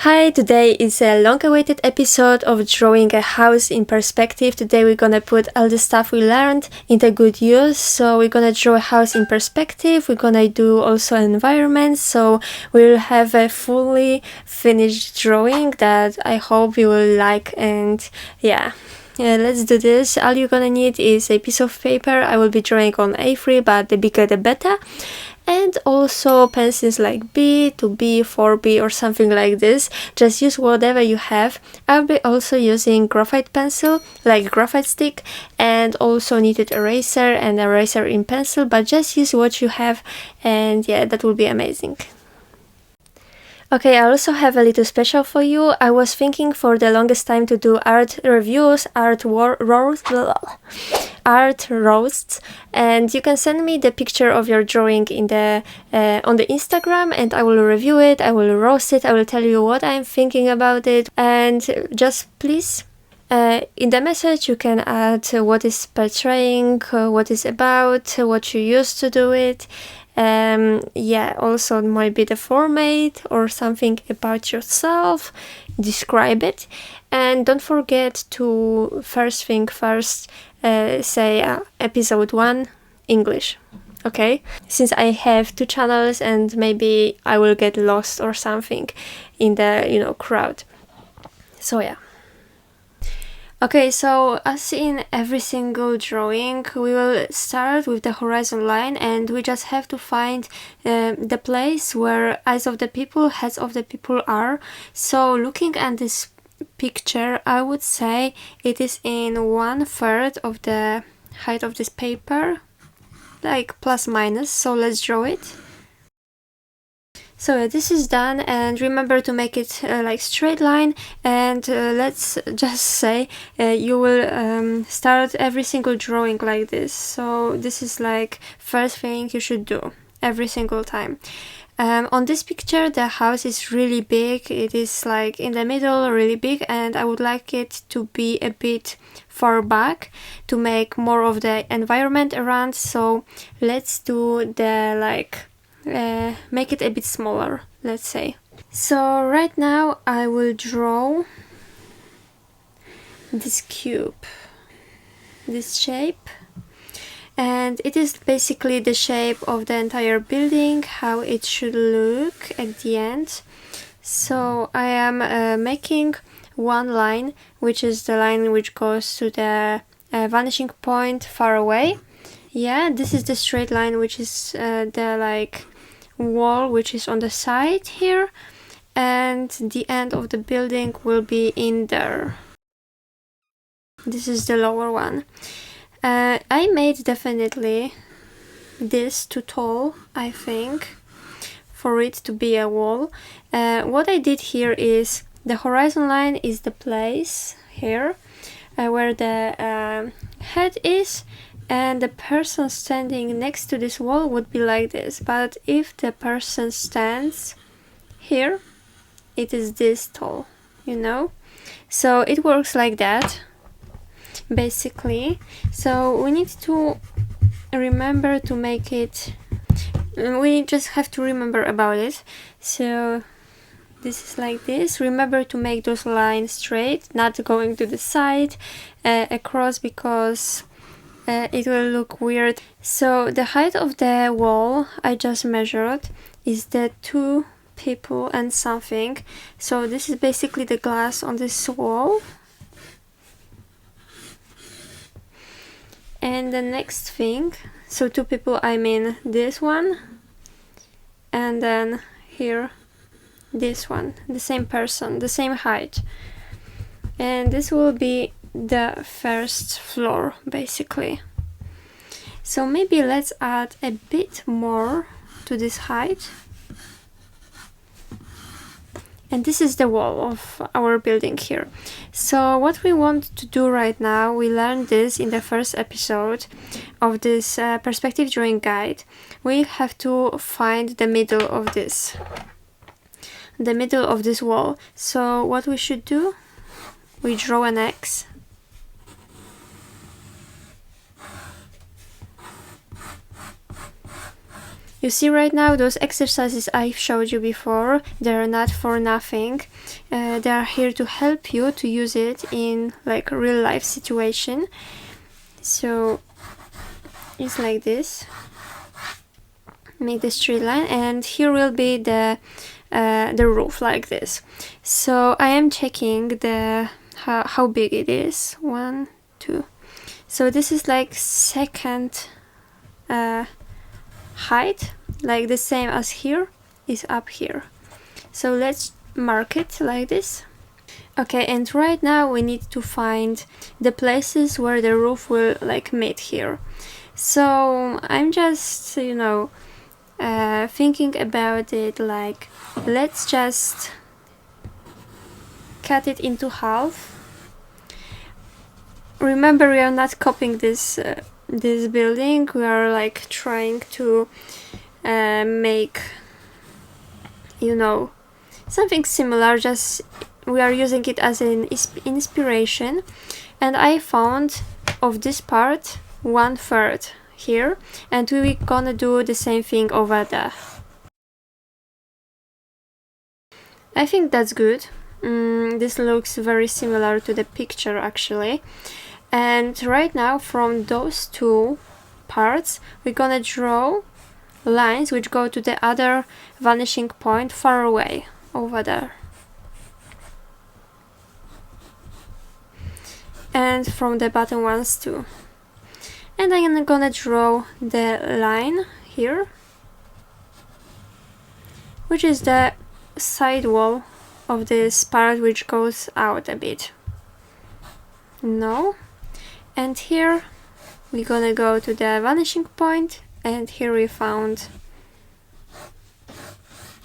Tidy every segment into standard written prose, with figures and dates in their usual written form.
Hi, today is a long-awaited episode of drawing a house in perspective. Today we're gonna put all the stuff we learned into good use. So we're gonna draw a house in perspective. We're gonna do also an environment. So we'll have a fully finished drawing that I hope you will like. And yeah, let's do this. All you're gonna need is a piece of paper. I will be drawing on A3, but the bigger the better. And also pencils like B, 2B, 4B or something like this. Just use whatever you have. I'll be also using graphite pencil, like graphite stick, and also kneaded eraser and eraser in pencil, but just use what you have, and yeah, that will be amazing. Okay, I also have a little special for you. I was thinking for the longest time to do art reviews, art roasts, and you can send me the picture of your drawing in the on the Instagram, and I will review it, I will roast it, I will tell you what I'm thinking about it, and just please in the message you can add what is portraying, what is about, what you used to do it. Yeah, also it might be the format or something about yourself, describe it, and don't forget to first thing first say episode 1 English, okay, since I have 2 channels and maybe I will get lost or something in the crowd. So yeah. Okay, so as in every single drawing, we will start with the horizon line, and we just have to find the place where eyes of the people, heads of the people are. So looking at this picture, I would say it is in 1/3 of the height of this paper, like plus minus, so let's draw it. So this is done, and remember to make it like straight line, and let's just say you will start every single drawing like this. So this is like first thing you should do every single time. On this picture the house is really big, it is like in the middle, really big, and I would like it to be a bit far back to make more of the environment around. So let's do the make it a bit smaller, let's say. So right now I will draw this cube, this shape, and it is basically the shape of the entire building, how it should look at the end. So I am making one line, which is the line which goes to the vanishing point far away. Yeah, this is the straight line, which is the wall which is on the side here, and the end of the building will be in there. This is the lower one. I made definitely this too tall, I think, for it to be a wall. What I did here is the horizon line is the place here where the head is, and the person standing next to this wall would be like this. But if the person stands here, it is this tall, so it works like that basically. So we need to remember to make it, we just have to remember about it. So this is like this. Remember to make those lines straight, not going to the side across, because it will look weird. So the height of the wall I just measured is the 2 people and something. So this is basically the glass on this wall. And the next thing, so 2 people, I mean this one, and then here this one, the same person, the same height. And this will be the first floor basically. So maybe let's add a bit more to this height. And this is the wall of our building here. So what we want to do right now, we learned this in the first episode of this perspective drawing guide. We have to find the middle of this wall. So what we should do, we draw an X. You see right now those exercises I showed you before, they're not for nothing. They are here to help you to use it in like real life situation. So it's like this. Make the straight line, and here will be the roof like this. So I am checking the how big it is. 1, 2. So this is like second height, like the same as here is up here. So let's mark it like this. Okay, and right now we need to find the places where the roof will like meet here. So I'm just, you know, thinking about it, like let's just cut it into half. Remember, we are not copying this this building, we are like trying to make, you know, something similar, just we are using it as an inspiration. And I found of this part 1/3 here, and we're gonna do the same thing over there. I think that's good. This looks very similar to the picture actually. And right now from those two parts we're gonna draw lines which go to the other vanishing point far away over there. And from the bottom ones too. And I'm gonna draw the line here, which is the side wall of this part which goes out a bit. No. And here we're gonna go to the vanishing point, and here we found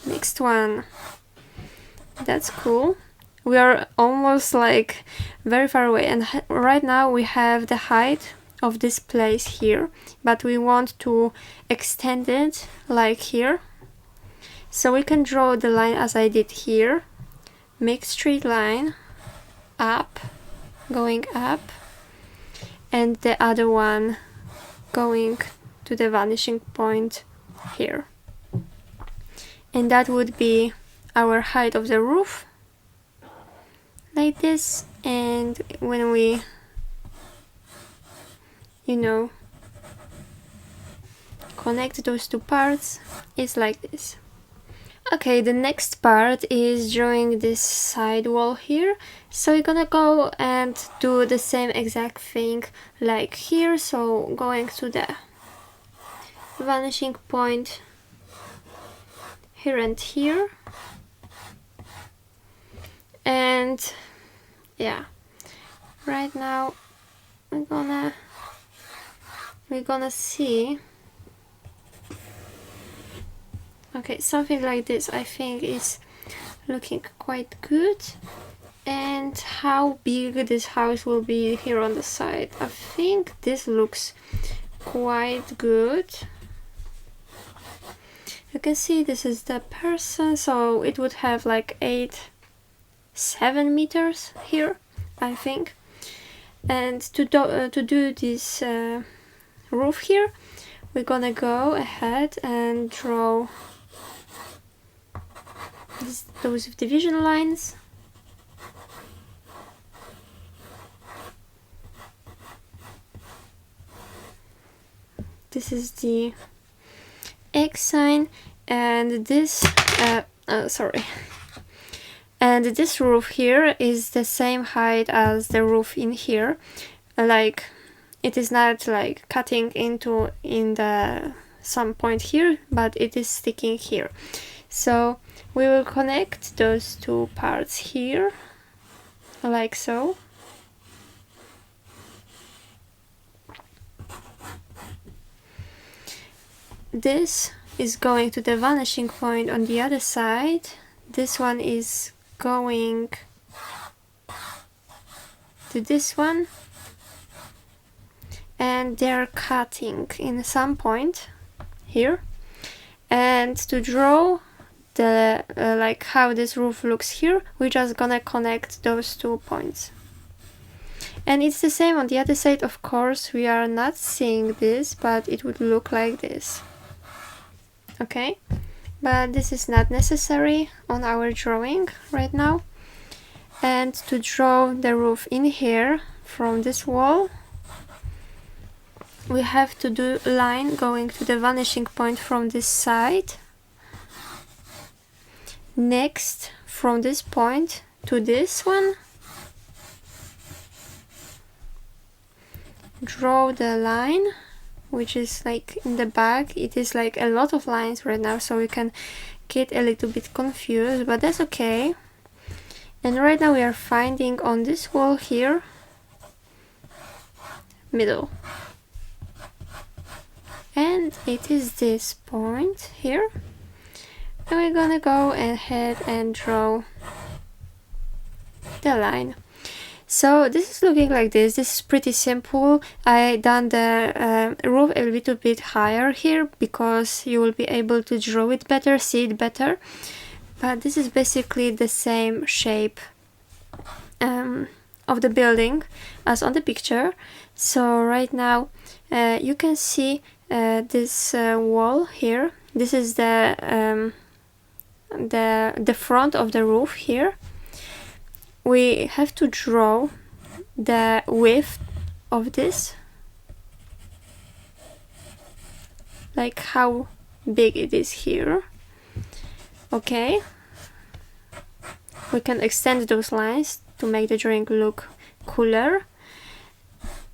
next one. That's cool. We are almost like very far away, and right now we have the height of this place here, but we want to extend it like here. So we can draw the line as I did here, make straight line up, going up, and the other one going to the vanishing point here. And that would be our height of the roof, like this. And when we, you know, connect those two parts, it's like this. Okay, the next part is drawing this side wall here. So we're gonna go and do the same exact thing like here. So going to the vanishing point here and here. And yeah, right now we're gonna see. Okay, something like this I think is looking quite good. And how big this house will be here on the side, I think this looks quite good. You can see this is the person, so it would have like 7 meters here, I think. And to do this roof here, we're gonna go ahead and draw those division lines. This is the X sign, and this and this roof here is the same height as the roof in here, like it is not like cutting into in the some point here, but it is sticking here. So we will connect those two parts here like so. This is going to the vanishing point on the other side. This one is going to this one, and they're cutting in some point here. And to draw the like how this roof looks here, we're just gonna connect those 2 points. And it's the same on the other side. Of course we are not seeing this, but it would look like this. Okay, but this is not necessary on our drawing right now. And to draw the roof in here from this wall, we have to do a line going to the vanishing point from this side. Next, from this point to this one, draw the line, which is like in the back. It is like a lot of lines right now, so we can get a little bit confused, but that's okay. And right now we are finding on this wall here, middle. And it is this point here. And we're gonna go ahead and draw the line. So this is looking like this. This is pretty simple. I done the roof a little bit higher here because you will be able to draw it better, see it better. But this is basically the same shape of the building as on the picture. So right now you can see this wall here. This is the front of the roof here. We have to draw the width of this, like how big it is here. Okay, we can extend those lines to make the drawing look cooler.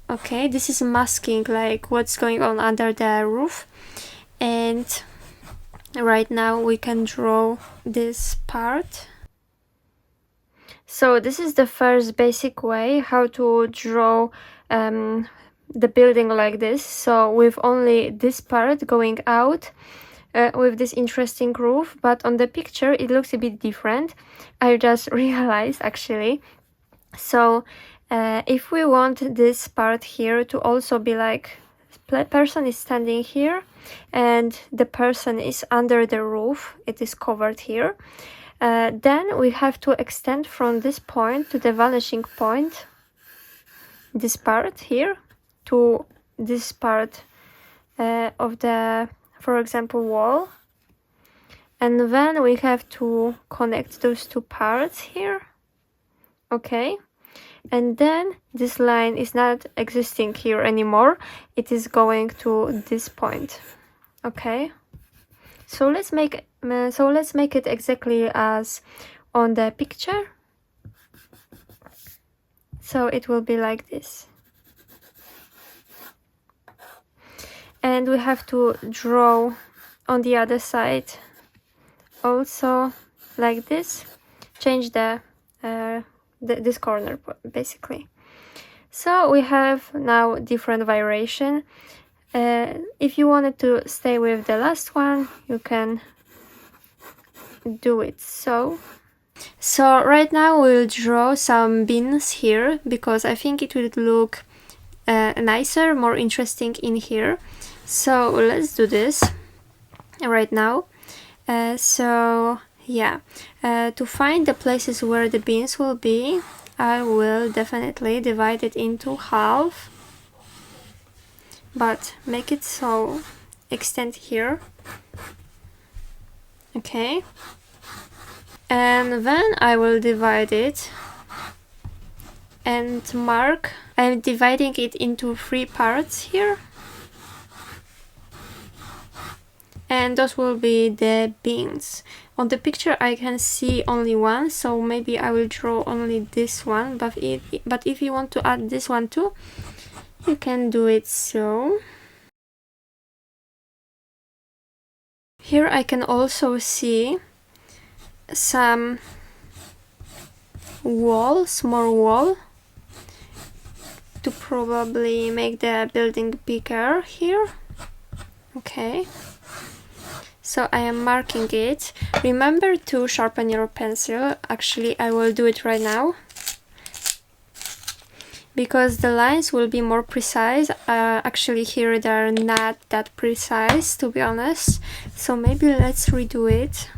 Okay, this is masking like what's going on under the roof. And right now we can draw this part. So this is the first basic way how to draw the building like this. So with only this part going out with this interesting roof, but on the picture it looks a bit different. I just realized actually. So if we want this part here to also be like person is standing here and the person is under the roof, it is covered here. Then we have to extend from this point to the vanishing point, this part here, to this part of the, for example, wall. And then we have to connect those two parts here. Okay. And then this line is not existing here anymore. It is going to this point. Okay. So let's make it exactly as on the picture. So it will be like this. And we have to draw on the other side also like this. Change this corner basically. So we have now different variation. If you wanted to stay with the last one, you can do it. So right now we'll draw some bins here because I think it would look nicer, more interesting in here. So let's do this right now. So yeah, to find the places where the bins will be, I will definitely divide it into half, but make it so extend here. Okay, and then I will divide it and mark. I'm dividing it into 3 parts here, and those will be the bins. On the picture I can see only one, so maybe I will draw only this one, but if you want to add this one too, you can do it. So here I can also see some wall, small wall, to probably make the building bigger here. Okay, so I am marking it. Remember to sharpen your pencil. Actually, I will do it right now because the lines will be more precise. Actually here they're not that precise, to be honest, so maybe let's redo it.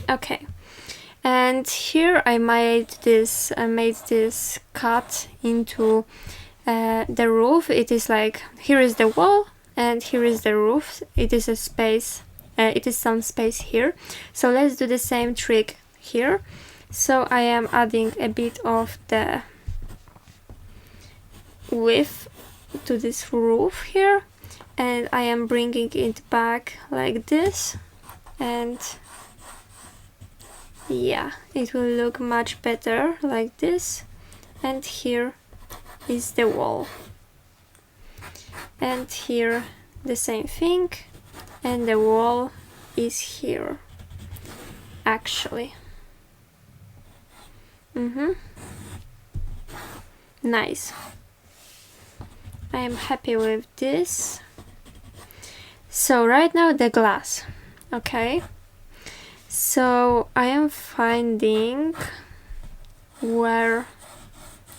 Okay, and here I made this cut into the roof, it is like, here is the wall and here is the roof. It is a space, it is some space here. So let's do the same trick here. So I am adding a bit of the width to this roof here, and I am bringing it back like this, and yeah, it will look much better like this. And here is the wall, and here the same thing, and the wall is here actually. Nice. I am happy with this. So right now the glass. Okay, so I am finding where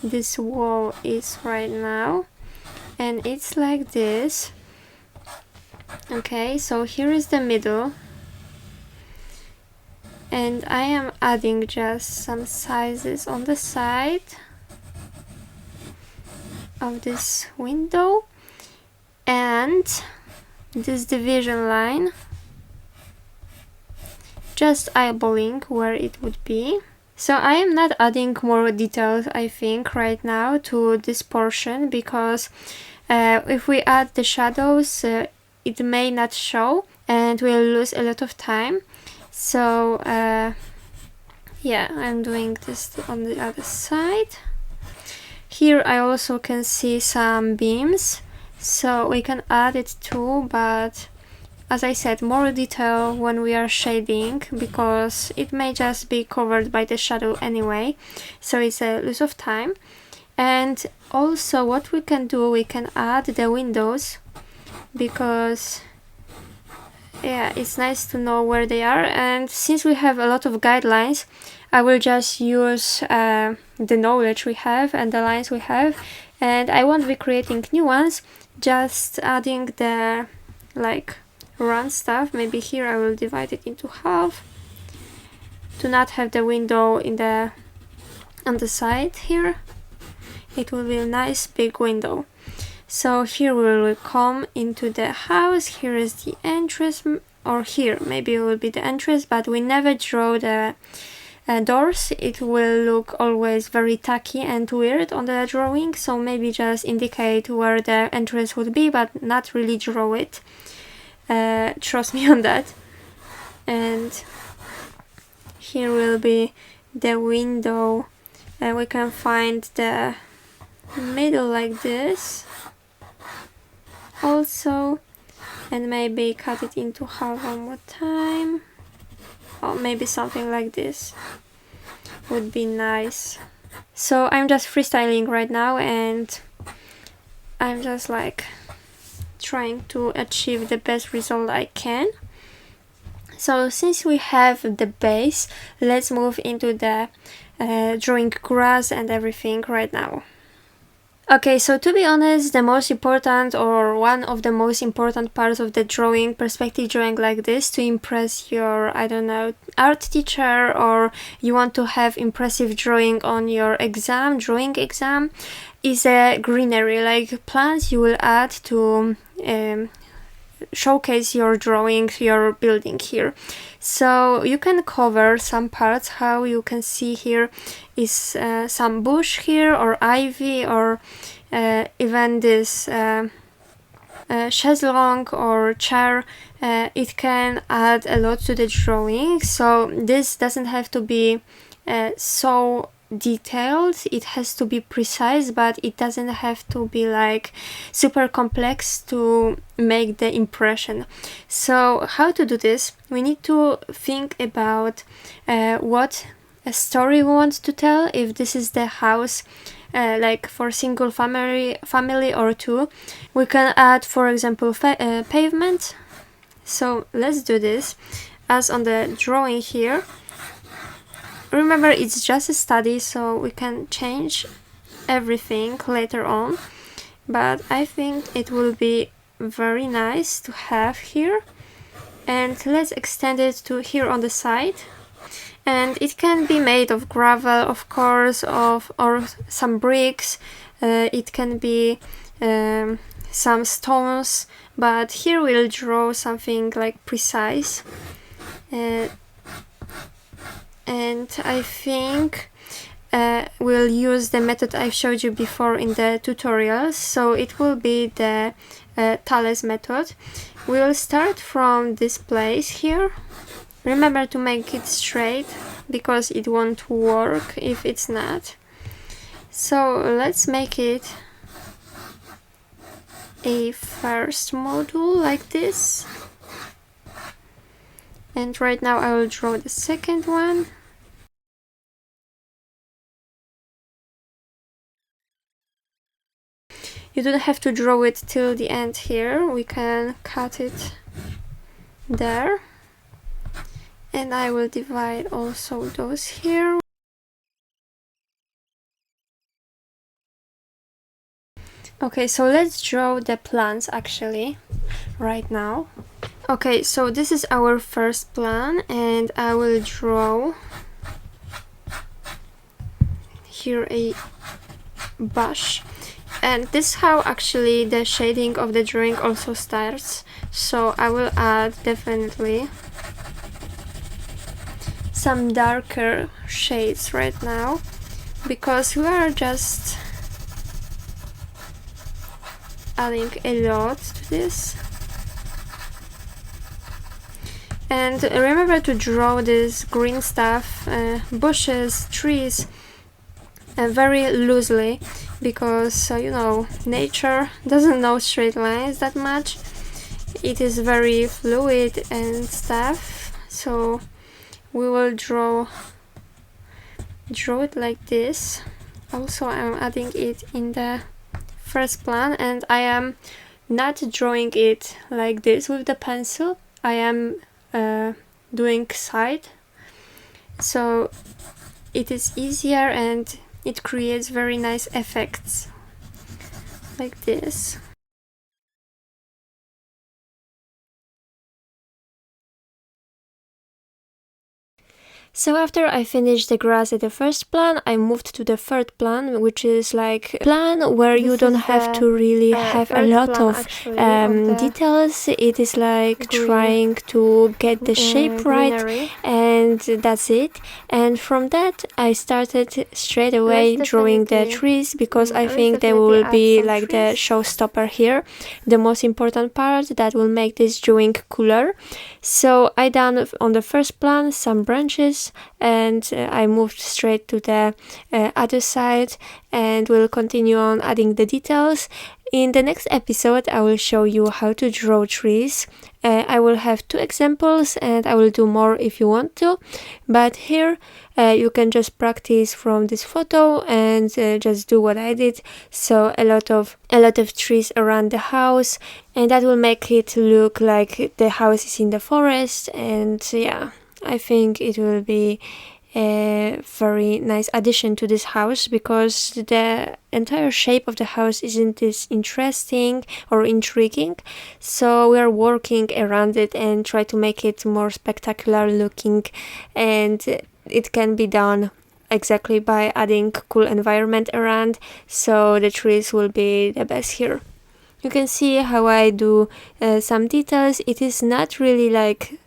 this wall is right now, and it's like this. Okay, so here is the middle, and I am adding just some sizes on the side of this window, and this division line, just eyeballing where it would be. So I am not adding more details, I think, right now to this portion, because if we add the shadows, it may not show and we'll lose a lot of time. So yeah, I'm doing this on the other side. Here I also can see some beams, so we can add it too, but as I said, more detail when we are shading, because it may just be covered by the shadow anyway, so it's a loss of time. And also what we can do, we can add the windows, because yeah, it's nice to know where they are. And since we have a lot of guidelines, I will just use the knowledge we have and the lines we have, and I won't be creating new ones, just adding the like run stuff. Maybe here I will divide it into half to not have the window in the on the side here. It will be a nice big window. So here we will come into the house. Here is the entrance, or here maybe it will be the entrance, but we never draw the doors. It will look always very tacky and weird on the drawing, so maybe just indicate where the entrance would be, but not really draw it. Trust me on that. And here will be the window, and we can find the middle like this also, and maybe cut it into half one more time, or maybe something like this would be nice. So I'm just freestyling right now, and I'm just like trying to achieve the best result I can. So since we have the base, let's move into the drawing grass and everything right now. Okay, so to be honest, the most important, or one of the most important parts of the drawing, perspective drawing like this, to impress your, I don't know, art teacher, or you want to have impressive drawing on your exam, drawing exam, is a greenery, like plants you will add to showcase your drawing, your building here. So you can cover some parts. How you can see here is some bush here, or ivy, or even this chaise-longue or chair. It can add a lot to the drawing. So this doesn't have to be so detailed, it has to be precise, but it doesn't have to be like super complex to make the impression. So how to do this? We need to think about what a story we want to tell. If this is the house like for single family or two, we can add, for example, pavement. So let's do this as on the drawing here. Remember, it's just a study, so we can change everything later on, but I think it will be very nice to have here. And let's extend it to here on the side, and it can be made of gravel, of course, or some bricks, it can be some stones, but here we'll draw something like precise. And I think we'll use the method I've showed you before in the tutorials, so it will be the Thales method. We'll start from this place here. Remember to make it straight, because it won't work if it's not. So let's make it a first module like this. And right now I will draw the second one. You don't have to draw it till the end here, we can cut it there. And I will divide also those here. Okay, so let's draw the plants actually right now. Okay, so this is our first plan, and I will draw here a bush. And this is how actually the shading of the drawing also starts. So I will add definitely some darker shades right now, because we are just adding a lot to this. And remember to draw this green stuff, bushes, trees, very loosely, because you know, nature doesn't know straight lines that much. It is very fluid and stuff, so we will draw it like this. Also, I'm adding it in the first plan, and I am not drawing it like this with the pencil. I am doing side, so it is easier and it creates very nice effects like this. So after I finished the grass at the first plan, I moved to the third plan, which is like plan where you don't have to really have a lot of details. It is like trying to get the shape right, and that's it. And from that I started straight away drawing the trees, because I think they will be like the showstopper here, the most important part that will make this drawing cooler. So I done on the first plan some branches, and I moved straight to the other side, and will continue on adding the details. In the next episode I will show you how to draw trees. I will have 2 examples, and I will do more if you want to, but here you can just practice from this photo and just do what I did. So a lot of trees around the house, and that will make it look like the house is in the forest. And yeah, I think it will be a very nice addition to this house, because the entire shape of the house isn't this interesting or intriguing, so we are working around it and try to make it more spectacular looking, and it can be done exactly by adding cool environment around, so the trees will be the best here. You can see how I do some details. It is not really like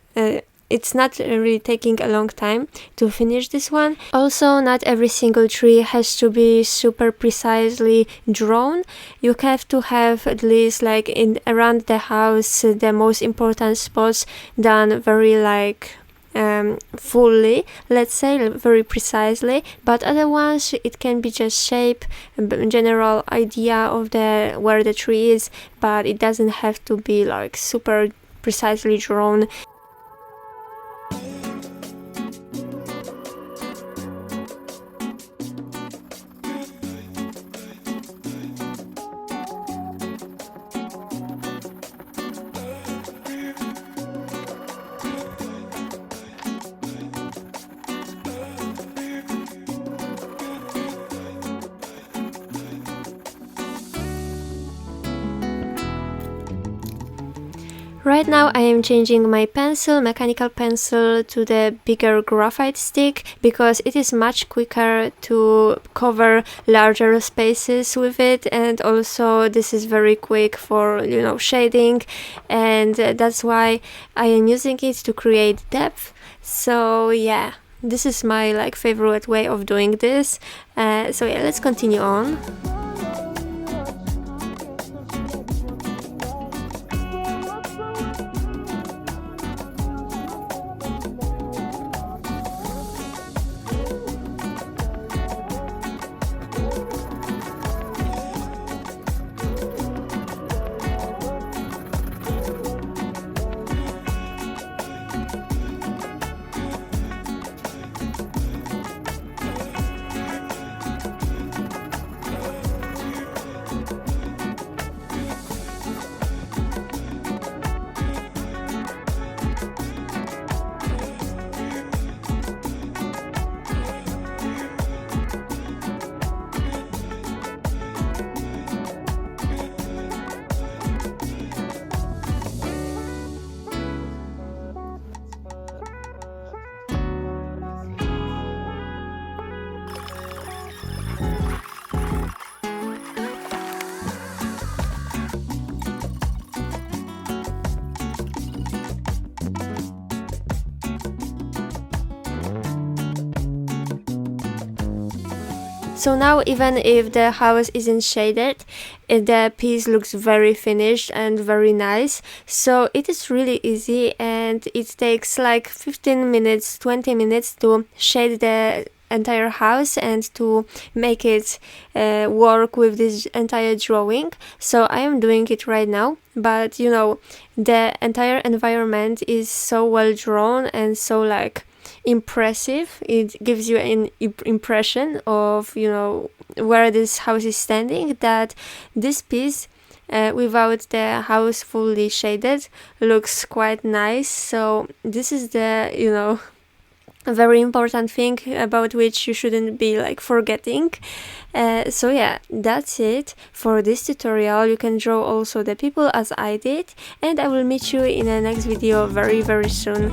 it's not really taking a long time to finish this one. Also, not every single tree has to be super precisely drawn. You have to have at least like in around the house the most important spots done very like fully, let's say, very precisely, but other ones it can be just shape, general idea of the where the tree is, but it doesn't have to be like super precisely drawn. Right now I am changing my pencil, mechanical pencil, to the bigger graphite stick because it is much quicker to cover larger spaces with it, and also this is very quick for, you know, shading, and that's why I am using it to create depth. So yeah, this is my like favorite way of doing this. So yeah, let's continue on. So now, even if the house isn't shaded, the piece looks very finished and very nice. So it is really easy, and it takes like 15 minutes, 20 minutes to shade the entire house and to make it work with this entire drawing. So I am doing it right now, but you know, the entire environment is so well drawn and so like impressive. It gives you an impression of, you know, where this house is standing, that this piece without the house fully shaded looks quite nice. So this is the, you know, a very important thing about which you shouldn't be like forgetting. So yeah, that's it for this tutorial. You can draw also the people as I did, and I will meet you in the next video very soon.